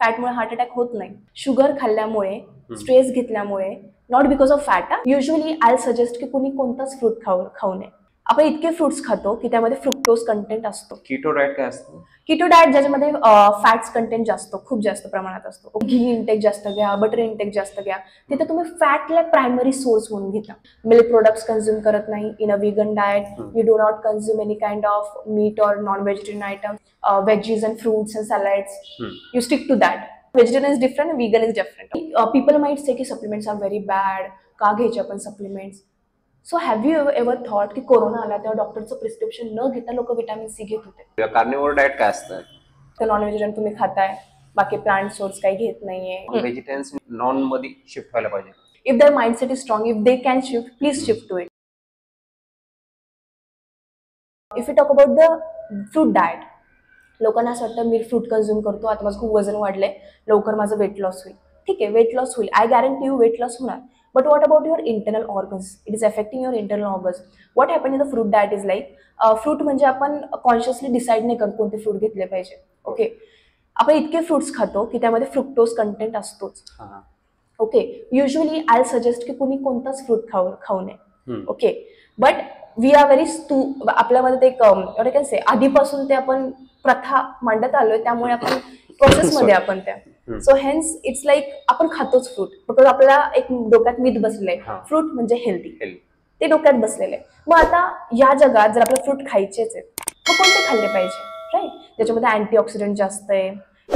फॅटमुळे heart attack होत नाही. Sugar खाल्ल्यामुळे, स्ट्रेस घेतल्यामुळे, not because of fat. Usually I suggest की कुणी कोणताच फ्रूट खाऊ नये. आपण इतके फ्रुट्स खातो की त्यामध्ये फ्रुक्टोज कंटेंट असतो. कीटो डाएट काय असतं? कीटो डाएट ज्याच्यामध्ये फॅट्स कंटेंट जास्त, खूप जास्त प्रमाणात असतो. घी इंटेक जास्त घ्या, बटर इंटेक जास्त घ्या. तिथे तुम्ही फॅटला प्रायमरी सोर्स म्हणून घेता. मिल्क प्रोडक्ट्स कन्झ्युम करत नाही. In a vegan diet you do not consume any kind of meat or non vegetarian item, veggies and fruits and salads. You stick to that. Vegetarian is different, vegan is different. People might say कि supplements are very bad. का घ्यायचे आपण supplements? So have you ever thought की corona आला तेव्हा डॉक्टरचं prescription न घेता लोक विटामिन सी घेत होते? कार्निव्होर डाएट काय असतं? तर नॉन व्हेजिटेरियन तुम्ही खाताय, बाकी प्लांट सोर्स काही घेत नाहीये. व्हेजिटेरियन्स नॉन मध्ये शिफ्ट व्हायला पाहिजे. If their mindset is strong, if they can shift, please shift to it. If you talk about the fruit diet, लोकांना असं वाटतं मी फ्रूट कन्झ्युम करतो, आता माझं खूप वजन वाढलंय, लवकर माझं वेट लॉस होईल. ठीक आहे, वेट लॉस होईल, I guarantee you weight loss होणार. But what about your internal organs? It is affecting your internal organs. What happened in the fruit diet is like, fruit म्हणजे आपण कॉन्शियसली डिसाईड नाही करत कोणते फ्रूट घेतले पाहिजे. Okay, आपण इतके फ्रुट्स खातो की त्यामध्ये फ्रुक्टोज कंटेंट असतोच. ओके, युजली आय सजेस्ट की कुणी कोणताच फ्रूट खाऊ नये. Okay, but we are very आपल्यामध्ये ते कॅन से आधीपासून ते आपण प्रथा मांडत आलोय, त्यामुळे आपण प्रोसेसमध्ये आपण त्या. सो हेन्स इट्स लाईक आपण खातोच फ्रूट, बिकॉज आपल्याला एक डोक्यात मिथ बसलेलं आहे फ्रूट म्हणजे हेल्दी, ते डोक्यात बसलेलं आहे. मग आता या जगात जर आपल्याला फ्रूट खायचेच आहेत, मग कोणते खाल्ले पाहिजे? राईट, ज्याच्यामध्ये अँटीऑक्सिडंट जास्त आहे,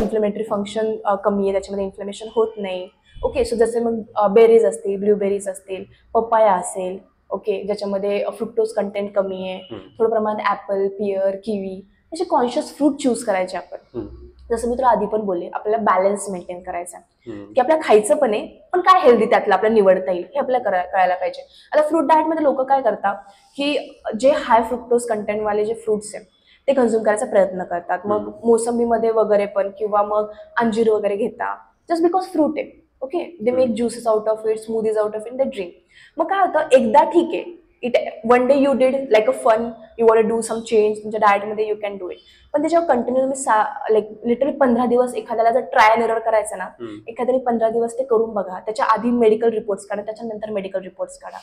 इन्फ्लेमेटरी फंक्शन कमी आहे, त्याच्यामध्ये इन्फ्लेमेशन होत नाही. ओके, सो जसे मग बेरीज असतील, ब्ल्यूबेरीज असतील, पपाया असेल, ओके, ज्याच्यामध्ये फ्रुक्टोज कंटेंट कमी आहे, थोडं प्रमाणात ऍपल, पियर, किवी असे कॉन्शियस फ्रूट चूज करायचे आपण. जसं मी तुला आधी पण बोलले, आपल्याला बॅलन्स मेंटेन करायचा, की आपल्याला खायचं पण आहे, पण काय हेल्दी त्यातलं आपल्याला निवडता येईल हे आपल्याला कळायला पाहिजे. आता फ्रूट डाएटमध्ये लोक काय करतात की जे हाय फ्रुक्टोज कंटेंट वाले जे फ्रुट्स आहेत ते कन्झ्युम करायचा प्रयत्न करतात. मग मोसंबीमध्ये वगैरे पण, किंवा मग अंजीर वगैरे घेतात, जस्ट बिकॉज फ्रूट आहे. Okay, they make juices out of it, smoothies out of it, they drink. मग काय होतं, एकदा ठीक आहे, it one day you did like a fun, you want do some change तुमच्या डाएटमध्ये, यू कॅन डू इट. पण त्याच्यावर कंटिन्यू तुम्ही लाईक लिटरली 15 दिवस एखाद्याला जर ट्राय अँड एरर करायचं ना, एखाद्याने 15 दिवस ते करून बघा. त्याच्या आधी मेडिकल रिपोर्ट्स काढा, त्याच्यानंतर मेडिकल रिपोर्ट्स काढा.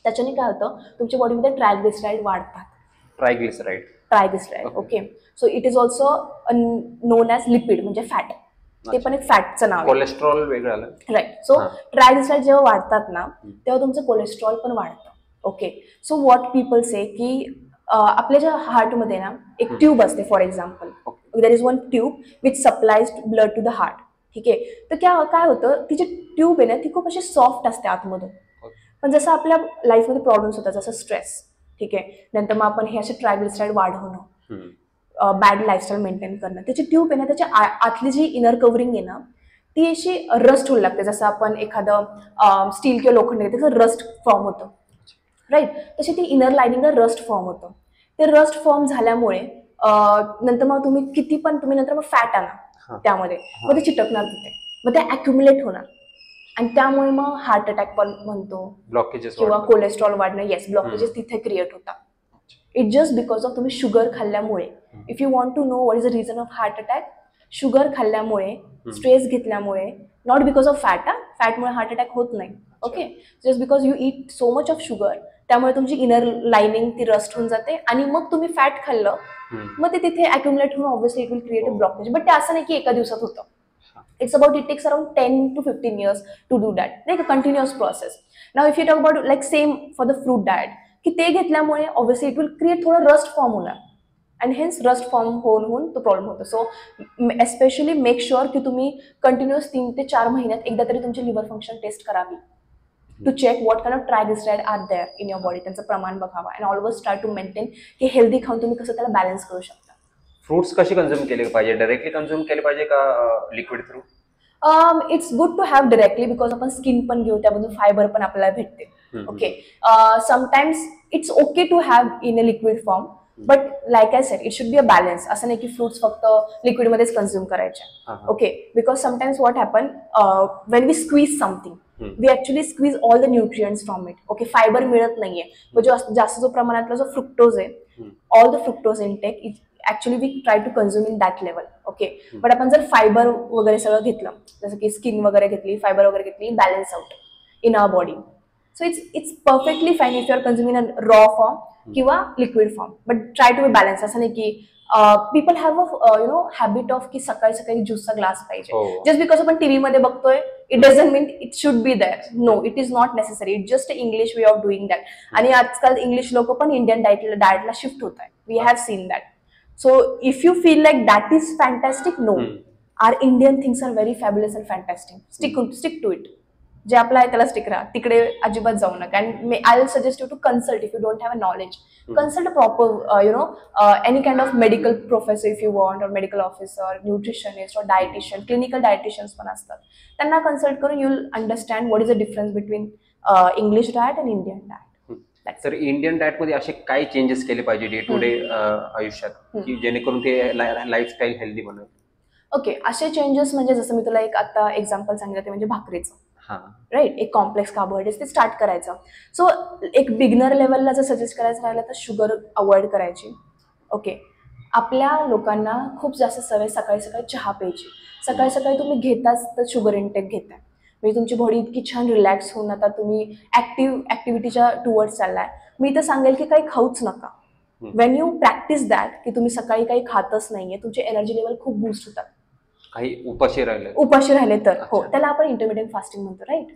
त्याच्याने काय होतं, तुमच्या बॉडीमध्ये ट्रायग्लिसराईड वाढतात. Triglyceride okay, so it is also non as lipid, म्हणजे फॅट. ते पण एक फॅटचं नाव आहे. कोलेस्ट्रॉल वेगळं आलं, राईट. सो ट्रायग्लिसराईड जेव्हा वाढतात ना, तेव्हा तुमचं कोलेस्ट्रॉल पण वाढतं. Okay, so what people say की आपल्या ज्या हार्टमध्ये ना एक ट्यूब असते, for example there is one tube which supplies blood to the heart. ठीक आहे, तर काय होतं, ती जी ट्यूब आहे ना ती खूप अशी सॉफ्ट असते आतमधून. पण जसं आपल्या लाईफमध्ये प्रॉब्लेम्स होतात, जसं स्ट्रेस, ठीक आहे, नंतर मग आपण हे असे ट्रायग्लिसराईड वाढवणं, बॅड लाईफस्टाईल मेंटेन करणं, त्याची ट्यूब आहे ना, त्याच्या आतली जी इनर कव्हरिंग आहे ना ती अशी रस्ट होऊ लागते. जसं आपण एखादं स्टील किंवा लोखंड आहे त्याचं रस्ट फॉर्म होतं, राईट, तशी ती इनर लाइनिंगला रस्ट फॉर्म होतं. ते रस्ट फॉर्म झाल्यामुळे नंतर मग तुम्ही किती पण नंतर मग फॅट आणा त्यामध्ये, मग ते चिटकणार तिथे, मग ते अॅक्युमुलेट होणार, आणि त्यामुळे मग हार्ट अटॅक पण म्हणतो, ब्लॉकेजेस किंवा कोलेस्ट्रॉल वाढणं. येस, ब्लॉकेजेस तिथे क्रिएट होतात. इट जस्ट बिकॉज ऑफ तुम्ही शुगर खाल्ल्यामुळे. If you want to know what is the reason of heart attack, sugar खाल्ल्यामुळे, स्ट्रेस घेतल्यामुळे, नॉट बिकॉज ऑफ फॅट. फॅटमुळे हार्ट अटॅक होत नाही. Okay, just because you eat so much of sugar, त्यामुळे तुमची inner lining ती rust होऊन जाते, आणि मग तुम्ही फॅट खाल्लं, मग ते तिथे अॅक्युमुलेट होऊन obviously it will create a blockage. But ते असं नाही की एका दिवसात होतं. It's about, it takes around 10 to 15 years to do that, like a continuous process. Now if you talk about like same for the fruit diet, की ते घेतल्यामुळे ऑब्व्हियसली इट विल क्रिएट थोडं रस्ट फॉर्म होणार, and hence rust form होऊन तो problem होतो. So especially make sure की तुम्ही कंटिन्युअस 3 ते 4 महिन्यात एकदा तरी तुमची लिव्हर फंक्शन टेस्ट करावी, to check what kind of triglyceride are there in your body, त्यांचं प्रमाण बघावं, and always try to maintain की हेल्दी खाऊन तुम्ही कसं त्याला बॅलन्स करू शकता. फ्रुट्स कशी कन्झ्युम केले पाहिजे, डायरेक्टली कन्झ्युम केले पाहिजे का liquid through? It's good to have directly, because आपण स्किन पण घेऊ, त्यामधून फायबर पण आपल्याला भेटते. Okay, sometimes it's okay to have in a liquid form, but like I said it should be a balance. असं नाही की फ्रुट्स फक्त लिक्विडमध्येच कन्झ्युम करायचे. Okay, because sometimes what happen when we squeeze something, we actually squeeze all the nutrients from it. Okay, fibre मिळत नाहीये, जास्त जो प्रमाणातला जो फ्रुक्टोज आहे, all the fructose intake actually we try to consume in that level. Okay, but आपण जर fibre वगैरे सगळं घेतलं, जसं की स्किन वगैरे घेतली, फायबर वगैरे घेतली, balance out in our body. So it's perfectly fine if you are consuming in raw form किंवा liquid form, but try to be balance. असं नाही की people have a habit of की सकाळी सकाळी ज्यूसचा ग्लास पाहिजे, जस्ट बिकॉज आपण टीव्ही मध्ये बघतोय. It doesn't mean it should be there. No, it is not necessary. It just English way of doing that. आणि आजकाल इंग्लिश लोक पण इंडियन डाएटला शिफ्ट होत आहे. We have seen that. So if you feel like that is fantastic, no, our Indian things are very fabulous and fantastic. Stick to it. जे आपलं आहे त्याला स्टिक राहा, तिकडे अजिबात जाऊ नका. And I will suggest you to consult if you don't have a knowledge. Consult a proper, any kind of medical professor if you want, or medical officer, nutritionist or dietitian, clinical dietitians पण असतात. त्यांना consult करून you'll understand what is the difference between English diet and Indian diet. तर Indian diet मध्ये असे काय changes केले पाहिजे डे टू डे आयुष्यात की जेणेकरून ते लाईफस्टाईल हेल्दी बनेल? ओके, असे चेंजेस म्हणजे जसं मी तुला एक आता एक्झाम्पल सांगितलं ते म्हणजे भाकरीचं. राईट, एक कॉम्प्लेक्स कार्बोहायड्रेट्स ते स्टार्ट करायचं. सो एक बिगनर लेवलला जर सजेस्ट करायचं राहिलं तर शुगर अवॉइड करायची. ओके, आपल्या लोकांना खूप जास्त सवय सकाळी सकाळी चहा प्यायची. सकाळी सकाळी तुम्ही घेताच तर शुगर इंटेक घेताय, म्हणजे तुमची बॉडी इतकी छान रिलॅक्स होऊन आता तुम्ही ऍक्टिव्हिटीच्या टुवर्ड्स चाललाय. मी तर सांगेल की काही खाऊच नका. वेन यू प्रॅक्टिस दॅट की तुम्ही सकाळी काही खातच नाहीये, तुमचे एनर्जी लेवल खूप बूस्ट होतात. काही उपाशी राहिले तर हो, त्याला आपण इंटरमिडिएट फास्टिंग म्हणतो. राईट,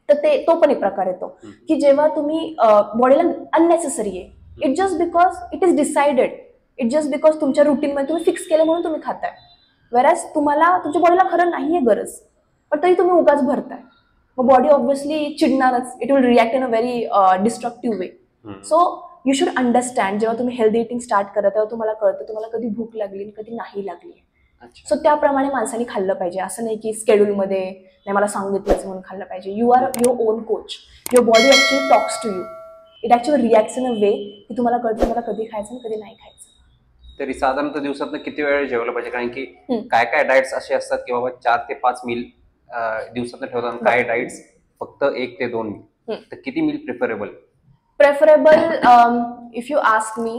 तर तो पण एक प्रकार येतो की जेव्हा तुम्ही बॉडीला अननेसेसरी आहे, it just because it is decided, it just because तुमच्या रुटीनमध्ये तुम्ही फिक्स केलं म्हणून तुम्ही खाताय. वेरॅज तुम्हाला तुमच्या बॉडीला खरं नाहीये गरज, पण तरी तुम्ही उगाच भरताय. मग बॉडी ऑब्व्हियसली चिडणारच. It will react in a very destructive way. So you should understand, जेव्हा तुम्ही हेल्दी इटिंग स्टार्ट करा तेव्हा तुम्हाला कळतं तुम्हाला कधी भूक लागली आणि कधी नाही लागली. सो त्याप्रमाणे माणसाने खाल्लं पाहिजे. असं नाही की स्केड्यूलमध्ये नाही मला सांगितलंच म्हणून खाल्लं पाहिजे. You are your own coach. Your body actually talks to you. It actually reacts in a way की तुम्हाला कळतं तुम्हाला कधी खायचं आणि कधी नाही खायचं. तरी साधारणतः दिवसात किती वेळ जेवलं पाहिजे? कारण की काय काय डाएट्स असे असतात की बाबा 4 ते 5 मील दिवसात ठेवतात, काय डाएट्स फक्त 1 ते 2 मील. तर किती meal preferable? If you ask me,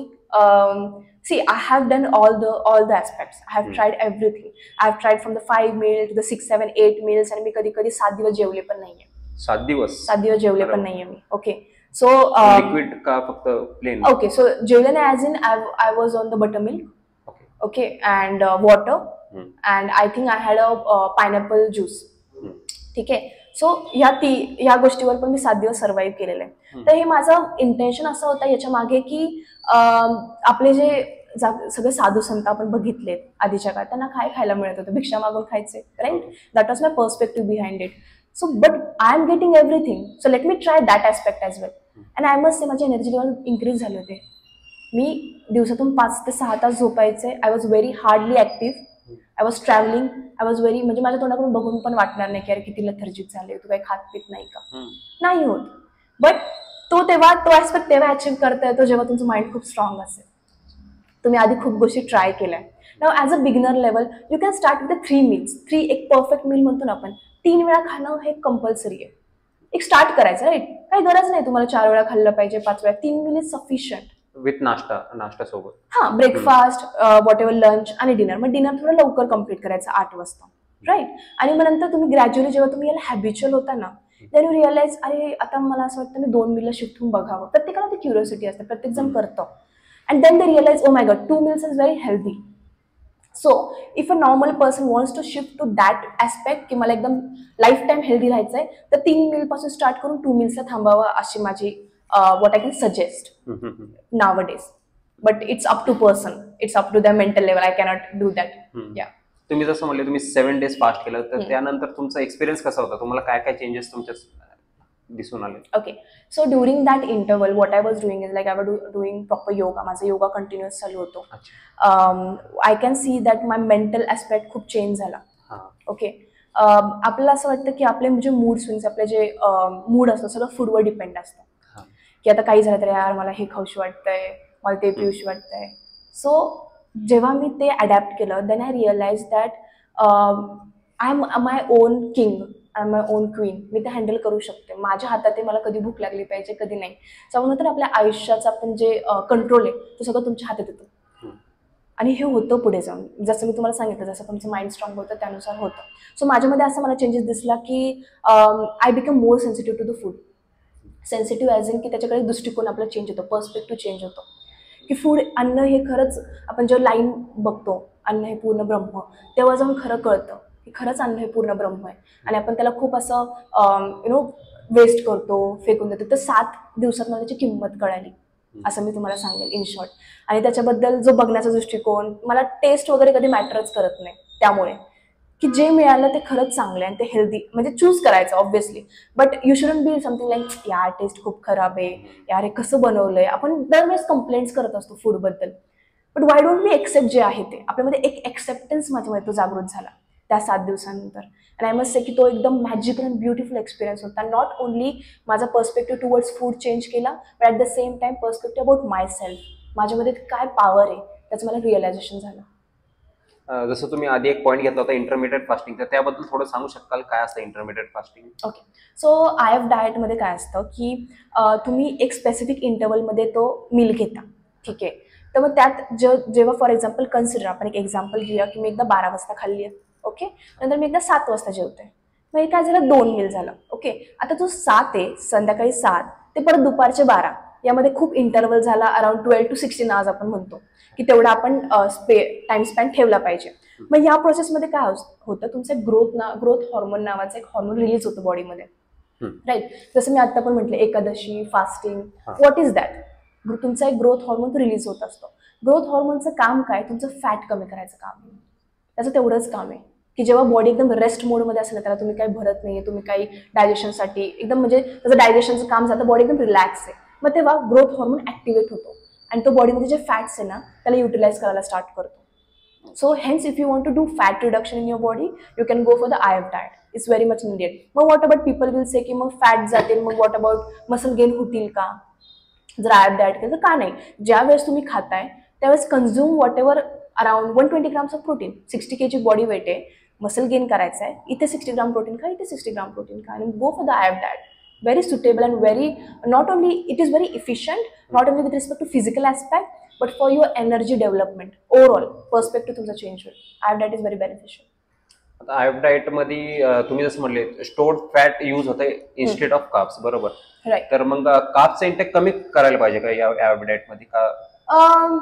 see, I have done all the aspects. I have tried everything. I have tried from the 5 meal to the 6, 7, 8 meals. आणि मी कधी कधी 7 दिवस जेवले पण नाहीये. 7 दिवस जेवले पण नाहीये मी. ओके, सो लिक्विड का फक्त प्लेन? ओके, सो जेवले नाही, as in I was on the butter milk. Okay, and water, and I think I had a pineapple juice. ठीक आहे. सो ह्या गोष्टीवर पण मी 7 दिवस सर्व्हाइव्ह केलेले आहे. तर हे माझं इंटेन्शन असं होतं याच्या मागे की आपले जे सगळे साधू संत आपण बघितलेत आधीच्या काळात, त्यांना काय खायला मिळत होतं? भिक्षा मागून खायचे. Right, that was my perspective behind it. So but I am getting everything, so let me try that aspect as well. And I must say माझे एनर्जी लेवल इन्क्रीज झाले होते. मी दिवसातून 5 ते 6 तास झोपायचे. I was very hardly active. I was travelling. I was very, म्हणजे माझ्या तोंडाकडून बघून पण वाटणार नाही की अरे किती लथर्जिक झाले, तू काही खात पित नाही का? नाही होत. बट तो ऍस्पेक्ट तेव्हा अचीव्ह करता येतो जेव्हा तुमचं माइंड खूप स्ट्रॉंग असेल. तुम्ही आधी खूप गोष्टी ट्राय केल्या. Now as a beginner level you can start with 3 meals. 3 एक परफेक्ट मील म्हणतो ना आपण, 3 वेळा खाणं हे कंपल्सरी आहे. एक स्टार्ट करायचं. राईट, काही गरज नाही तुम्हाला 4 वेळा खाल्लं पाहिजे, 5 वेळा. 3 मील इज सफिशियंट. विथ नाश्ता सोबत. हा, ब्रेकफास्ट, वॉट एव्हर, लंच आणि डिनर. मग डिनर थोडं लवकर कम्प्लीट करायचं 8 वाजता. राईट, आणि मग नंतर तुम्ही ग्रॅज्युअली जेव्हा तुम्ही याला हॅबिच्युअल होता ना, देन यू रिअलाइज अरे आता मला असं वाटतं मी 2 मीलला शिफ्ट होऊन बघावं. प्रत्येकाला ती क्युरिओसिटी असते, प्रत्येक जण करतं. And then they realise oh my god 2 meals is very healthy. So if a normal person wants to shift to that aspect की मला एकदम लाईफ टाईम हेल्दी राहायचंय, तर 3 मील पासून स्टार्ट करून 2 मील्सला थांबावं अशी माझी what I can suggest nowadays. But it's up to person. It's up to their mental level. I cannot do that. Yeah. तुम्ही जसं म्हणले तुम्ही 7 days फास्ट केलं, तर त्यानंतर तुमचा एक्सपिरियन्स कसा होता? तुम्हाला काय काय चेंजेस तुमच्या दिसून आले? Okay. So during that interval, what I was doing is like I was doing proper yoga. माझा योगा कंटिन्युअस चालू होतो. I can see that my mental aspect खूप चेंज झाला. ओके, आपल्याला असं वाटतं की आपले म्हणजे मूड स्विंग्स, आपले जे मूड असतं सगळं फूडवर डिपेंड असतं. की आता काही झालं तर यार मला हे खाऊशी वाटतंय, मला ते पिऊशी वाटतंय. सो जेव्हा मी ते अडॅप्ट केलं, then I realise that I am my own king, I am my own queen. मी ते हँडल करू शकते. माझ्या हातात आहे मला कधी भूक लागली पाहिजे, कधी नाही. त्यामुळे तर आपल्या आयुष्याचं आपण जे कंट्रोल आहे तो सगळं तुमच्या हातात येतो. आणि हे होतं पुढे जाऊन, जसं मी तुम्हाला सांगितलं, जसं तुमचं माइंड स्ट्रॉंग होतं त्यानुसार होतं. सो माझ्यामध्ये असं मला चेंजेस दिसला की I become more sensitive to the food. Sensitive as in की त्याच्याकडे दृष्टिकोन आपला चेंज होतो, पर्स्पेक्टिव्ह चेंज होतो, की फूड, अन्न हे खरंच, आपण जेव्हा लाईन बघतो अन्न हे पूर्ण ब्रह्म, तेव्हा जाऊन खरं कळतं की खरंच अन्न हे पूर्ण ब्रह्म आहे. आणि आपण त्याला खूप असं वेस्ट करतो, फेकून देतो. तर 7 दिवसात मला त्याची किंमत कळाली, असं मी तुम्हाला सांगेल इन शॉर्ट. आणि त्याच्याबद्दल जो बघण्याचा दृष्टिकोन, मला टेस्ट वगैरे कधी मॅटरच करत नाही. त्यामुळे की जे मिळालं ते खरंच चांगलं आहे आणि ते हेल्दी, म्हणजे चूज करायचं obviously. But you shouldn't be something like यार टेस्ट खूप खराब आहे, यार हे कसं बनवलंय. आपण दरवेळेस कंप्लेंट्स करत असतो फूडबद्दल. But why don't we accept जे आहे ते. आपल्यामध्ये एक एक्सेप्टन्स माझ्यामध्ये तो जागृत झाला त्या 7 दिवसानंतर. आणि आय मस्ट से की तो एकदम मॅजिकल अँड ब्युटिफुल एक्सपिरियन्स होता. नॉट ओनली माझा पर्स्पेक्टिव्ह टुवर्ड्स फूड चेंज केला, but at the same time perspective about my self, माझ्यामध्ये काय पॉवर आहे त्याचं मला रिअलायझेशन झालं. जसं तुम्ही आधी एक पॉईंट घेतला होता इंटरमिडिएट फास्टिंग, तर त्याबद्दल थोडं सांगू शकाल काय असतं intermediate fasting? Okay. So IF डाएटमध्ये काय असतं की तुम्ही एक स्पेसिफिक इंटरवलमध्ये तो मील घेता, ठीक आहे. तर मग त्यात जेव्हा फॉर एक्झाम्पल कन्सिडर, आपण एक एक्झाम्पल घेऊया की मी एकदा 12 वाजता खाल्ली आहे, ओके, नंतर मी एकदा 7 वाजता जेवते. मग हे काय झालं, 2 मील झालं, ओके. आता जो 7 आहे, संध्याकाळी 7 ते परत दुपारचे 12, यामध्ये खूप इंटरवल झाला, अराउंड 12 to 16 आवर्स आपण म्हणतो की तेवढा आपण टाइम स्पॅन ठेवला पाहिजे. मग या प्रोसेसमध्ये काय होतं, तुमचं ग्रोथ हॉर्मोन नावाचं एक हॉर्मोन रिलीज होतं बॉडीमध्ये, राईट. जसं मी आता पण म्हटलं, Ekadashi, fasting, what is that? तुमचा एक ग्रोथ हॉर्मोन रिलीज होत असतो. ग्रोथ हॉर्मोनचं काम काय, तुमचं फॅट कमी करायचं काम आहे. त्याचं तेवढंच काम आहे की जेव्हा बॉडी एकदम रेस्ट मोडमध्ये असेल, त्याला तुम्ही काही भरत नाही, तुम्ही काही डायजेशनसाठी एकदम, म्हणजे त्याचं डायजेशनचं काम झालं, बॉडी एकदम रिलॅक्स आहे, मग तेव्हा ग्रोथ हॉर्मोन ॲक्टिवेट होतो आणि तो बॉडीमध्ये जे फॅट्स आहे ना त्याला युटिलाइज करायला स्टार्ट करतो. So hence, if you want to do fat reduction in your body, you can go for the IF diet. It's very much needed. मग what about people will say की मग fat जातील, मग what about muscle gain होतील का जर IF diet केलं? तर का नाही. ज्या वेळेस तुम्ही खाताय त्यावेळेस consume whatever around 120 grams of protein. 60 kg body weight आहे, मसल गेन करायचं आहे, इथे 60 ग्राम प्रोटीन खा, इथे 60 ग्राम प्रोटीन खा, आणि गो for the IF diet. Very suitable and very, not only it is very efficient, not only with respect to physical aspect, but for your energy development, overall perspective तुमचा change होईल. IF diet is very beneficial. आता आयफ diet मध्ये तुम्ही जसं म्हणले stored fat use होते instead of carbs, बरोबर? Right. तर मग कार्ब्सचा इंटेक कमी करायला पाहिजे का या आयफ डाएट मध्ये का?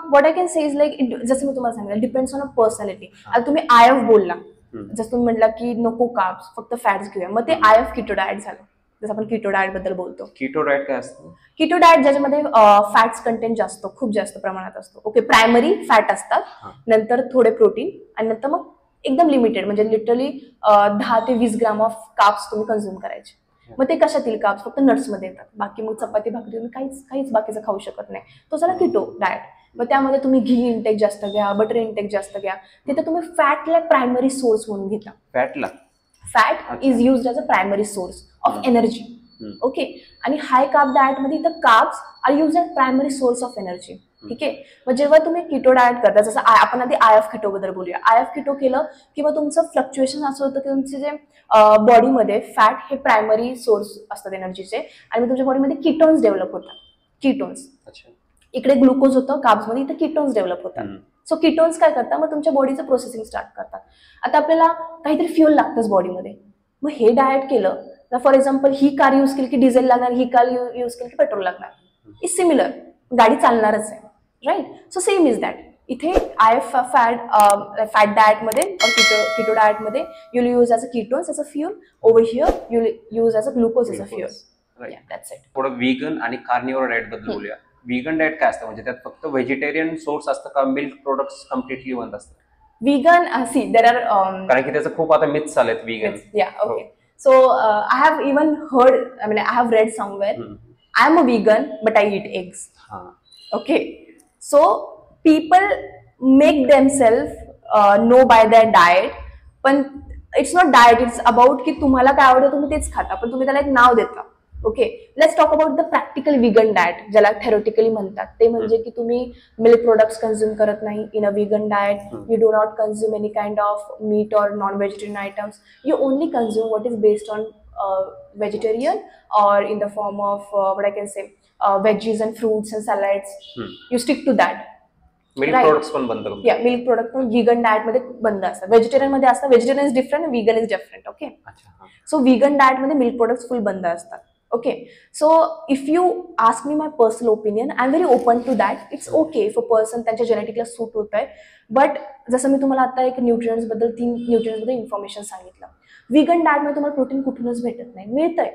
What I can say is like, जसं मी तुम्हाला सांगितलं, डिपेंड्स ऑन अ पर्सनॅलिटी. आता तुम्ही IF बोलला, जसं तुम्ही म्हटला की नको कार्ब्स, फक्त फॅट्स घेऊया, मग ते IF कीटो डाएट झालं. जसं आपण कीटो डाएट बद्दल बोलतो. कीटो डाएट काय असतं? कीटो डाएट ज्याच्यामध्ये फॅट्स कंटेंट जास्त, खूप जास्त प्रमाणात असतो. ओके, प्रायमरी फॅट असतात, नंतर थोडे प्रोटीन, आणि नंतर मग एकदम लिमिटेड, म्हणजे लिटरली 10 ते 20 ग्राम ऑफ कार्ब्स तुम्ही कन्झ्युम करायचे. मग ते कशातील कार्ब्स? फक्त नट्समध्ये येतात. बाकी मग चपाती भाकरी तुम्ही काहीच बाकीचं खाऊ शकत नाही. तो झाला कीटो डाएट. मग त्यामध्ये तुम्ही घी इंटेक जास्त घ्या, बटर इंटेक जास्त घ्या. तिथे तुम्ही फॅटला प्रायमरी सोर्स म्हणून घेता. Fat is used as a primary source of energy. Okay. आणि हाय कार्ब डाएट मध्ये इथं carbs are used as primary source of energy. ठीक आहे. मग जेव्हा तुम्ही कीटो डाएट करता, जसं आपण आधी IF कीटो बद्दल बोलूया. IF कीटो केलं किंवा तुमचं फ्लक्च्युएशन असं होतं की तुमचे जे बॉडीमध्ये फॅट हे प्रायमरी सोर्स असतात एनर्जीचे, आणि मग तुमच्या बॉडीमध्ये कीटोन्स डेव्हलप होतात. कीटोन्स, इकडे ग्लुकोज होतं कार्ब्समध्ये, इथे कीटोन्स डेव्हलप होतात. सो कीटोन्स काय करतात, मग तुमच्या बॉडीचं प्रोसेसिंग स्टार्ट करतात. आता आपल्याला काहीतरी फ्युअल लागतंच बॉडीमध्ये. मग हे डाएट केलं तर for example he car use केली की डिझेल लागणार, ही कार यूज केली की पेट्रोल लागणार. इज सिमिलर, गाडी चालणारच आहे, right. So same is that. इथे IF फॅट डाएटमध्ये कीटो डाएटमध्ये you'll use as a ketones as a fuel. Over here you'll use as a glucose as a fuel. Yeah, that's it. थोडं vegan आणि कार्निव्होर diet बद्दल बोलूया. Vegan diet काय असतं, म्हणजे त्यात फक्त व्हेजिटेरियन सोर्स असतं का मिल्क प्रोडक्ट्स कम्प्लिटली बंद असतं? Vegan, see there are कारण की त्याचं खूप आता मिथ्स आलेत vegan. Yeah, okay. So I have even heard, I mean I have read somewhere, I am a vegan but I eat eggs. Okay. So people make themselves know by their diet, पण it's not diet, it's about की तुम्हाला काय आवडतं तुम्ही तेच खाता, पण तुम्ही त्याला एक नाव देता. Okay. Let's talk about the practical vegan diet, ज्याला थेरोटिकली म्हणतात. ते म्हणजे की तुम्ही मिल्क प्रोडक्ट्स कन्झ्युम करत नाही. In a vegan diet you do not consume any kind of meat or non vegetarian items. You only consume what is based on vegetarian or in the form of what I can say veggies and fruits and salads. You stick to that. Milk Right. Products पण बंद करून. Milk product पण vegan diet मध्ये बंद असतात, vegetarian मध्ये असतात. Vegetarian is different, vegan is different. Okay, अच्छा, हा. सो व्हिगन डाएट मध्ये मिल्क प्रोडक्ट्स फुल बंद असतात. Okay, so if you ask me my personal opinion, I am very open to that. It's okay if a person त्यांच्या जेनेटिकला सूट होत आहे. But जसं मी तुम्हाला आता एक न्यूट्रिएंट्स बद्दल 3 न्यूट्रिएंट्स बद्दल इन्फॉर्मेशन सांगितलं. व्हिगन डाएटमध्ये तुम्हाला प्रोटीन कुठूनच भेटत नाही, मिळतंय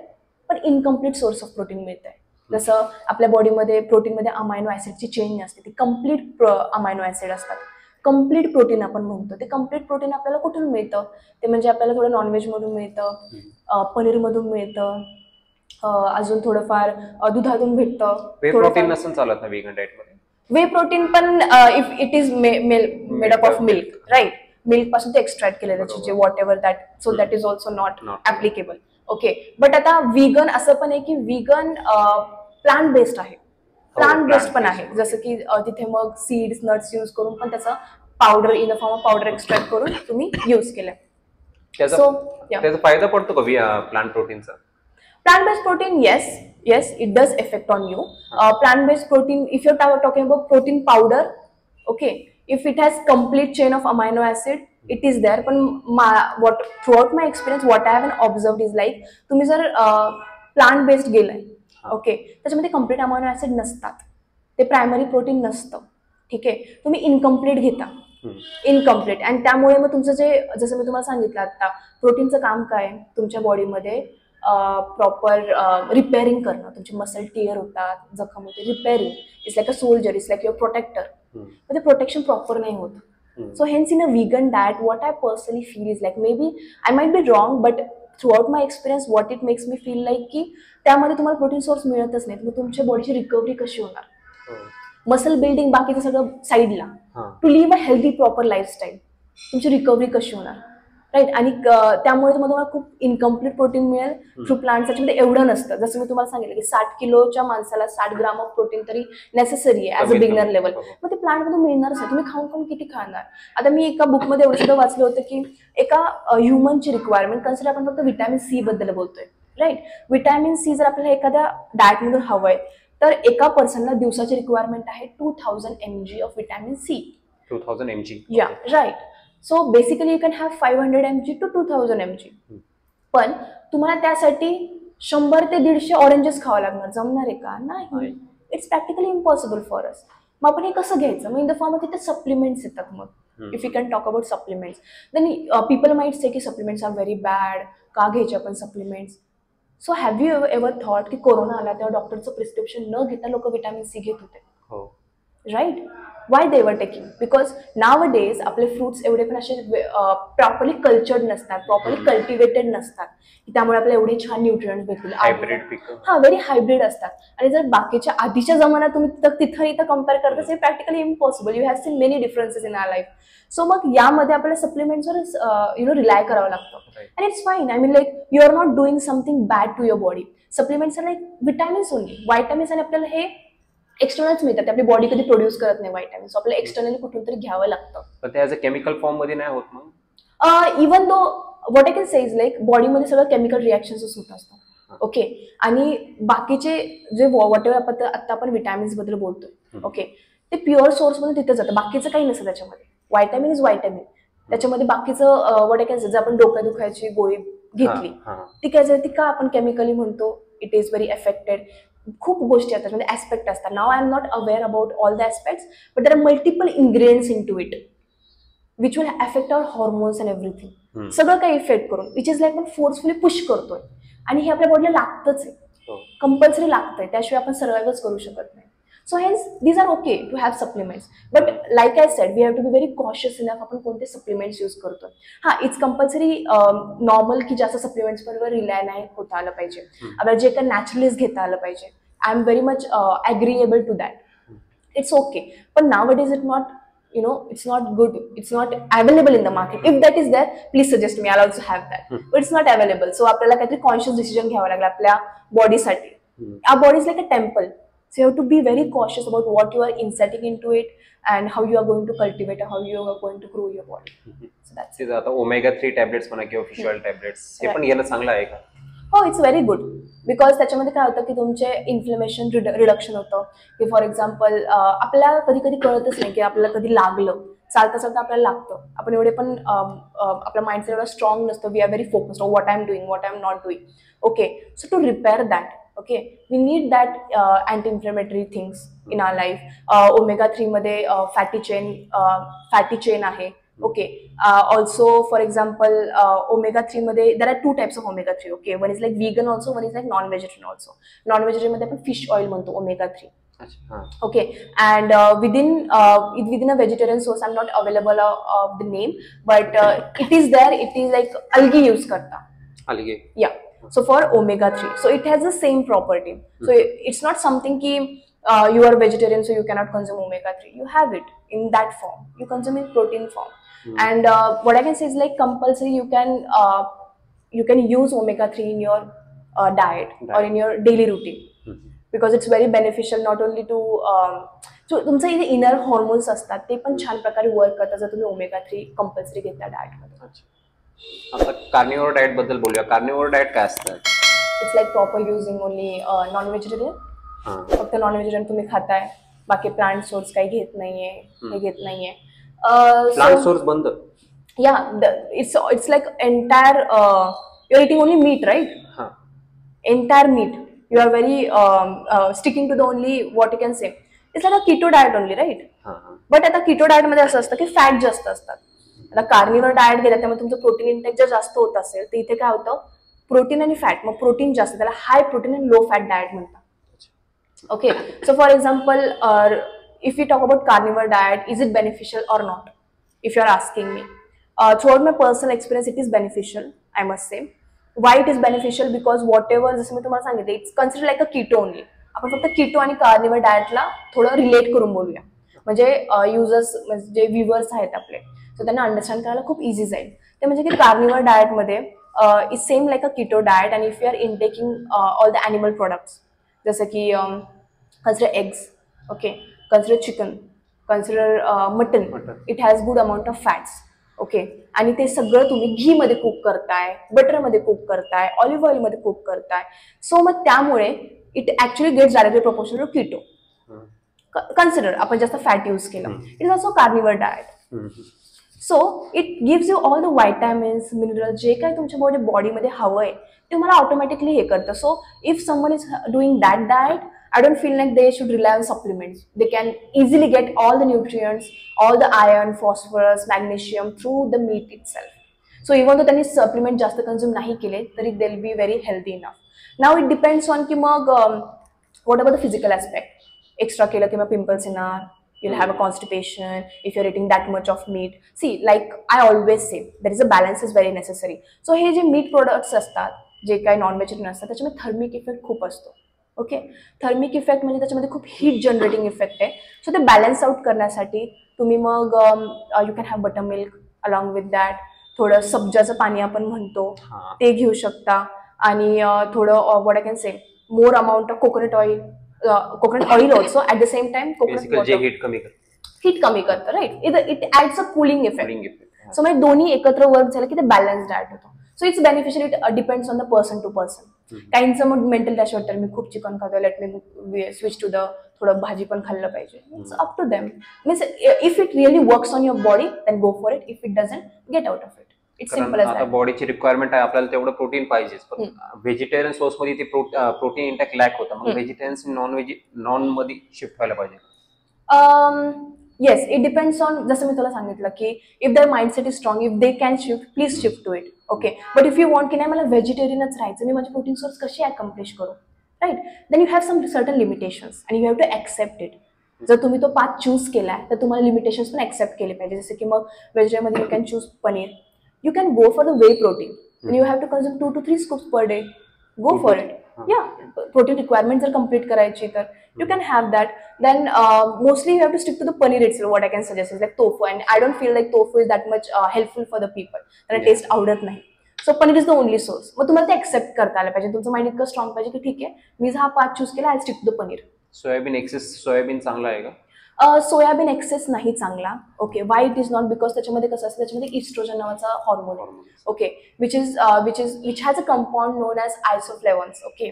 पण इनकम्प्लीट सोर्स ऑफ प्रोटीन मिळतंय. जसं आपल्या बॉडीमध्ये प्रोटीनमध्ये अमायनो ऍसिडची चेन असते, ती कम्प्लीट अमायनो ऍसिड असतात. कम्प्लीट प्रोटीन आपण म्हणतो, ते कम्प्लीट प्रोटीन आपल्याला कुठून मिळतं? ते म्हणजे आपल्याला थोडं नॉनव्हेज मधून मिळतं, पनीरमधून मिळतं, अजून थोडंफार दुधातून भेटतं. वे प्रोटीन नसून चालत ना व्हेगन डाएट मध्ये. वे प्रोटीन पण if it is made up of milk, right, milk पासून ते एक्स्ट्रॅक्ट केले त्याचे जे whatever that, so that is also not applicable. Okay, but आता व्हिगन असं पण आहे की व्हिगन प्लांट बेस्ड आहे, प्लांट बेस्ड पण आहे. जसं की तिथे मग सीड्स नट्स यूज करून पण त्याचा powder in a form of powder extract करून तुम्ही यूज केलंय. त्याचा फायदा पडतो का प्लांट प्रोटीनचा? Plant-based protein, yes, it does affect on you. Plant-based protein, if you're talking about protein powder, okay, if it has complete chain of amino acid, it is there. But throughout my experience, what I have observed is like, तुम्ही जर plant-based गेलाय, okay, त्याच्यामध्ये complete amino acid नसतात, ते primary protein नसतं, ठीक आहे, तुम्ही इनकम्प्लीट घेता, इनकम्प्लीट, आणि त्यामुळे मग तुमचं जे, जसं मी तुम्हाला सांगितलं आता, प्रोटीनचं काम काय तुमच्या बॉडीमध्ये प्रॉपर रिपेअरिंग करणं. तुमचे मसल टिअर होतात, जखम होते, repairing. It's like a soldier, it's like your protector. पण ते प्रोटेक्शन प्रॉपर नाही होत. So hence in a vegan diet what I personally feel is like, may be I might be wrong, but throughout my experience what it makes me feel like की त्यामध्ये तुम्हाला protein source मिळतच नाही. मग तुमच्या बॉडीची रिकव्हरी कशी होणार? मसल बिल्डिंग बाकीचं सगळं साईडला, to live a healthy proper lifestyle, तुमची रिकव्हरी कशी होणार? राईट, आणि त्यामुळे तुम्हाला खूप इनकम्प्लीट प्रोटीन मिळेल थ्रू प्लांट्स. त्याच्यामध्ये एवढं नसतं. जसं मी तुम्हाला सांगितलं की 60 किलोच्या माणसाला 60 ग्राम ऑफ प्रोटीन तरी नेसेसरी आहे ऍज अ बिगनर लेवल. मग ते प्लांटमधून मिळणारच आहे. तुम्ही खाऊन खाऊन किती खाणार? आता मी एका बुकमध्ये एवढं सुद्धा वाचलं होतं की एका ह्युमनची रिक्वायरमेंट, कन्सिडर आपण फक्त व्हिटॅमिन सी बद्दल बोलतोय, राईट. व्हिटॅमिन सी जर आपल्याला एखाद्या डाएटमधून हवंय तर एका पर्सनला दिवसाची रिक्वायरमेंट आहे 2000 mg of vitamin C. 2000 mg, yeah, right. So basically you can have 500 mg to 2000 mg. पण तुम्हाला त्यासाठी 100 ते 150 ऑरेंजेस खावं लागणार. जमणार आहे का? नाही. It's practically impossible for us. मग आपण हे कसं घ्यायचं? मग इन द फॉर्म ऑफ तिथे सप्लिमेंट्स येतात. मग if you can talk about supplements, then people might say की सप्लिमेंट्स आर व्हेरी बॅड. का घ्यायचे आपण supplements? So have you ever thought की कोरोना आला तेव्हा डॉक्टरचं प्रिस्क्रिप्शन न घेता लोक व्हिटॅमिन सी घेत होते, right? Why they were taking? Because nowadays आपले फ्रुट्स एवढे पण असे प्रॉपरली कल्चर्ड नसतात, प्रॉपरली कल्टिवेटेड नसतात, त्यामुळे आपल्याला एवढे छान न्यूट्रिएंट्स भेटतील. व्हेरी हायब्रिड असतात. आणि जर बाकीच्या आधीच्या जमान्यात तुम्ही तिथं इथं कम्पेअर करता, ते practically impossible. You have seen many differences in our life. So मग यामध्ये आपल्याला सप्लिमेंट्सवर रिलाय करावं लागतं. And it's fine. I mean like you are not doing something bad to your body. Supplements are like vitamins only. Vitamins आणि आपल्याला हे externals मिळतात, आपली बॉडी कधी प्रोड्यूस करत नाही व्हायटॅमिन, सो आपल्याला एक्सटर्नली कुठून तरी घ्यावं लागतं. पण ते ॲज अ केमिकल फॉर्म मध्ये नाही होत मग? Even though what I can say is like बॉडीमध्ये सगळं केमिकल रिॲक्शन्स होत असतात, ओके. आणि बाकीचे जे व्हॉट एव्हर आता आपण विटॅमिन्स बद्दल बोलतोय, ओके, ते प्युअर सोर्स मध्ये तिथे जातं. बाकीचं काही नसतं त्याच्यामध्ये. Vitamin is vitamin. त्याच्यामध्ये बाकीचं व्हॉट आय कॅन से, जर आपण डोक्या दुखायची गोळी घेतली, ती काय ती का आपण केमिकली म्हणतो इट इज व्हेरी एफेक्टेड. खूप गोष्टी असतात, म्हणजे ऍस्पेक्ट असतात. Now I am not aware about all the aspects, but there are multiple ingredients in to it which will affect our hormones and everything. सगळं काही इफेक्ट करून, which is like आपण forcefully push करतोय. आणि हे आपल्या बॉडीला लागतच आहे, कंपल्सरी लागतंय, त्याशिवाय आपण सर्वाइव्हच करू शकत नाही. So hence these are okay to have supplements, but like I said we have to be very cautious enough आपण कोणते सप्लिमेंट्स यूज करतो. हा, इट्स कंपल्सरी नॉर्मल की जास्त सप्लिमेंट्स बरोबर रिलाय नाही होता आलं पाहिजे. आपल्याला जे काही नॅचरलीच घेता आलं पाहिजे. I am very much agreeable to that. It's okay. पण नाव it is it not, you know, it's not good, it's not available in the market. If that is there, please suggest me, I'll also have that. But it's not available. So आपल्याला काहीतरी conscious decision घ्यावा लागला आपल्या बॉडीसाठी. Our body is like a temple, so you have to be very cautious about what you are inserting into it and how you are going to cultivate, how you are going to grow your body. So that's it. आता omega 3 tablets म्हणा किंवा fish oil tablets, हे पण घेणं चांगलं आहे का? हो, इट्स व्हेरी गुड. बिकॉज त्याच्यामध्ये काय होतं की तुमचे इन्फ्लेमेशन रिडक्शन होतं. की फॉर एक्झाम्पल आपल्याला कधी कधी कळतच नाही की आपल्याला कधी लागलं, चालता चालता आपल्याला लागतं. आपण एवढे पण आपला माइंडसेट एवढा स्ट्रॉंग नसतो. We are very focused on what I am doing, what I am not doing. Okay, so to repair that, okay, we need that anti inflammatory things in our life. omega-3 मध्ये fatty chain आहे. Okay, also for example omega-3 मध्ये there are 2 types of omega-3. Okay, one is like vegan also, one is like non vegetarian also. Non vegetarian मध्ये आपण fish oil म्हणतो omega-3. Okay, and within a vegetarian source, I'm not available of the name, but it is there. It is like algae use karta. Algae. Yeah. So for omega-3, so it has the same property. So it's not something ki you are vegetarian, so you cannot consume omega-3. You have it in that form. You consume in protein form. And what I can say is like compulsory. You can use omega-3 in your diet or in your daily routine. Because it's very beneficial not only to तुमचे इथे inner hormones असतात ते पण छान प्रकारे work करतात जर तुम्ही omega-3 कंपल्सरी घेता डाएटमध्ये. आता कार्निव्होर डाएट बद्दल बोलूया. कार्निव्होर डाएट काय असतं? It's like proper using only non vegetarian. फक्त नॉन व्हेजिटेरियन तुम्ही खाताय, बाकी प्लांट सोर्स काही घेत नाहीये, हे घेत नाहीये. प्लांट सोर्स बंद. Yeah, it's like entire you are eating only meat, right? Entire meat. You are very sticking to the only what you can say. It's like a keto diet only, right? But आता keto diet मध्ये असं असतं की fat जास्त असतात. आता कार्निव्हर diet घेतला त्यामुळे तुमचं प्रोटीन इंटेक जर जास्त होत असेल तर इथे काय होतं, प्रोटीन आणि फॅट, मग प्रोटीन जास्त, त्याला high protein and low fat diet म्हणतात. Okay, so for example if you talk about carnivore diet, is it beneficial or not? If you are asking me, through my personal experience it is beneficial, I must say. Why it is beneficial? Because whatever, जसं मी तुम्हाला सांगितलं, it's consider like a keto only. आपण फक्त कीटो आणि कार्निव्हर डाएटला थोडं relate करून बोलूया, म्हणजे युजर्स, जे व्ह्युअर्स आहेत आपले, सो त्यांना अंडरस्टँड करायला खूप इझी जाईल. ते म्हणजे की कार्निव्हर डाएटमध्ये is same like a keto diet, and if you are intaking all the animal products, जसं की consider eggs, okay, consider chicken, consider mutton, it has good amount of fats. Okay, आणि ते सगळं तुम्ही घी मध्ये कुक करताय, butter मध्ये cook करताय, ऑलिव्ह ऑइल मध्ये कुक करताय. सो मग त्यामुळे it actually gets directly proportional to keto. Consider आपण जास्त फॅट यूज केलं, it is also carnivore diet. So it gives you all the vitamins, mineral, जे काही तुमच्या बॉडीमध्ये हवंय ते मला ऑटोमॅटिकली हे करतं. So if someone is doing that diet, I don't feel like they should rely on supplements. They can easily get all the nutrients, all the iron, phosphorus, magnesium through the meat itself. So even though त्यांनी supplement जास्त consume नाही केले तरी they'll be very healthy enough. Now it depends on की मग what about the physical aspect? Extra केलं की मग pimples येणार, you'll have a constipation if you're eating that much of meat. See, like I always say, there is a balance is very necessary. So हे जे meat products असतात, जे काही non vegetarian असतात, त्याच्यामध्ये थर्मिक इफेक्ट खूप असतो. ओके, थर्मिक इफेक्ट म्हणजे त्याच्यामध्ये खूप हीट जनरेटिंग इफेक्ट आहे. सो ते बॅलन्स आउट करण्यासाठी तुम्ही मग you can have butter milk along with that, थोडं सब्जाचं पाणी आपण म्हणतो ते घेऊ शकता, आणि थोडं what I can say more amount of coconut oil also at the same time. Coconut heat कमी करतं, right? It adds a cooling effect. So म्हणजे दोन्ही एकत्र वर्क झालं की ते बॅलन्स डाएट होतो. So it's beneficial, it depends on the person to person. काहींचं मग मेंटल डॅश वाटतं मी खूप चिकन खातो, let me switch to the थोडं भाजी पण खाल्लं पाहिजे. It's up to them. Means if it really works on your body then go for it. If it doesn't, get out of it. It's simple as that. बॉडीची requirement आहे, आपल्याला तेवढं protein पाहिजेच, पण व्हेजिटेरियन सोर्स मध्ये ते protein intake lakh होतं. मग व्हेजिटेरियन नॉन मध्ये शिफ्ट व्हायला पाहिजे. येस, इट डिपेंड्स ऑन, जसं मी तुला सांगितलं की if their mindset is strong, if they can shift, please shift to it. Okay, but if you want की नाही मला व्हेजिटेरियनच राहायचं, मी माझे प्रोटीन सोर्स कशी अकम्प्लिश करू, right? Then you have some certain limitations and you have to accept it. जर तुम्ही तो पाथ चूज केलाय तर तुम्हाला लिमिटेशन्स पण ॲक्सेप्ट केले पाहिजे. जसं की मग व्हेजिटेरियनमध्ये you can choose paneer, you can go for the whey protein, you have to consume 2 to 3 scoops per day. Go for it. Yeah, protein requirement जर complete करायची तर you can have that. Then mostly you have to stick to the paneer itself. What I can suggest is like tofu, and I don't feel like tofu is that much helpful for the people. त्याला taste आवडत नाही. So paneer is the only source. मग तुम्हाला ते accept करता आलं पाहिजे. तुमचं माइंड इतकं स्ट्रॉंग पाहिजे की ठीक आहे, मी हा पाथ चूज केला, I stick to the paneer. Soybean, excess soybean चांगला आहे का? सोयाबीन एक्सेस नाही चांगला. Okay, why it is not, because त्याच्यामध्ये कसं असतं, त्याच्यामध्ये इस्ट्रोजन नावाचा हॉर्मोन आहे. Okay, which has a compound known as isoflavones. Okay,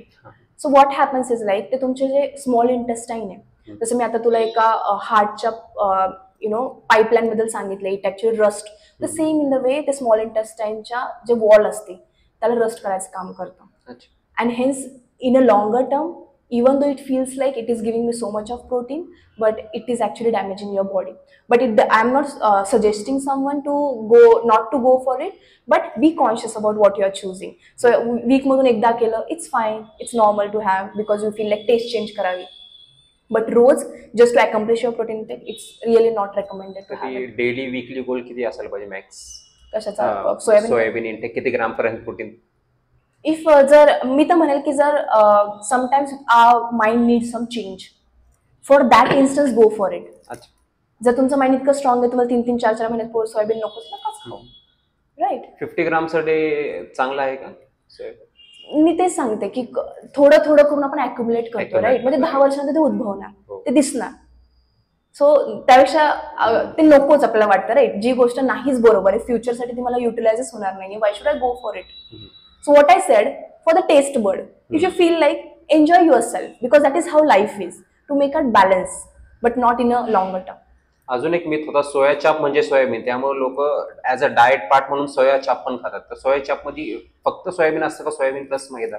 so what happens is like, ते तुमचे जे स्मॉल इंटेस्टाईन आहे, जसं मी आता तुला एका हार्टच्या पाईपलाईन बद्दल सांगितलं, it actually rust. The same in the way ते स्मॉल इंटेस्टाईनच्या जे वॉल असते त्याला रस्ट करायचं काम करतं. And hence in a longer term, even though it feels like it is giving me so much of protein, but it is actually damaging your body. But I'm not suggesting someone to not to go for it, but be conscious about what you are choosing. So week madun ekda kela, it's fine, it's normal to have, because you feel like taste change करावी. But रोज just to accomplish your protein intake, it's really not recommended to have it. Daily weekly goal किती असायला पाहिजे max कशाचा? Soybean intake किती ग्राम पर्यंत protein? If जर मी तर म्हणेल की जर sometimes mind need some change, for that instance go for it. जर तुमचं माइंड इतकं स्ट्रॉंग आहे, तुम्हाला 3-3, 4-4 महिन्यात सोयाबीन नकोच, नकाच खाऊ. राईट. 50 ग्राम्स डे चांगला आहे का? मी तेच सांगते की थोडं थोडं करून आपण अक्युमुलेट करतो. राईट. म्हणजे 10 वर्षांमध्ये ते उद्भवणार, ते दिसणार. सो त्यापेक्षा ते नकोच आपल्याला वाटतं. राईट. जी गोष्ट नाहीच बरोबर आहे, फ्युचरसाठी ती मला युटिलाइजच होणार नाही, why should I go for it? So what I said, for the taste bud, if you feel like, enjoy yourself, because that is how life is, to make a balance, but not in a longer term. अजून एक myth होता, सोया चाप म्हणजे soybean, त्यामुळे लोक as a diet part म्हणून सोया चाप पण खातात. तर सोया चाप मध्ये फक्त सोयाबीन असतं का soybean plus maida?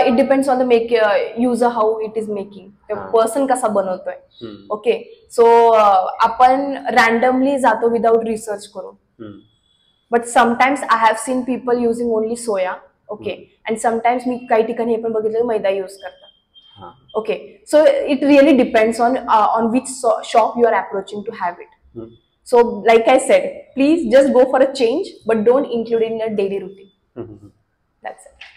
It depends on the user how it is making, person कसा बनवतोय. ओके, सो आपण रॅन्डमली जातो विदाउट रिसर्च करून. But sometimes I have seen people using only soya, okay, and sometimes मी काही ठिकाणी हे पण बघितलं मैदा यूज करतात. Okay, so it really depends on which shop you are approaching to have it. So like I said, please just go for a change, but don't include it in your daily routine. That's it.